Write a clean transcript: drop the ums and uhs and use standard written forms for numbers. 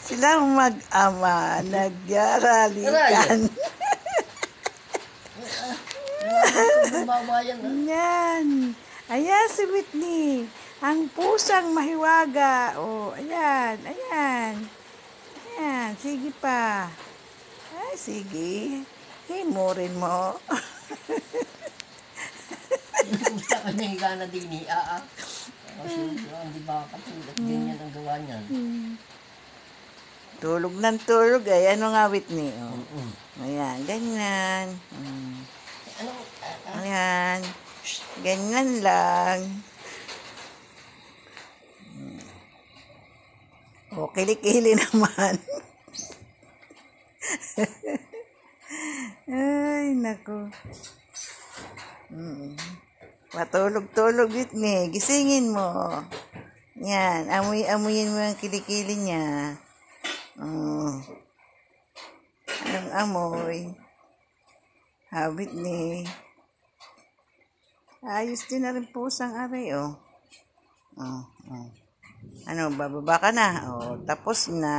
Silang mag-ama, nagyaralikan. Yan. Ayan si Whitney. Ang pusang mahiwaga. Oh, ayan. Ayan. Ayan. Sige pa. Ay, sige. Himurin mo. Gusto ka niya higa na din eh. Kasi hindi ba katulad ganyan ang gawa niyan. Tulog ng tulog ay. Ano nga, Whitney? Oh. Ayan. Ganyan. Ayan. Ganyan lang. O, kilikili naman. Ay, naku. Patulog-tulog, Whitney. Gisingin mo. Yan. Amuyin mo yung kilikili niya. Anong amoy? Ha, Whitney. Ayos din na rin pusang aray, oh. Ano, bababa ka na? Oh, tapos na.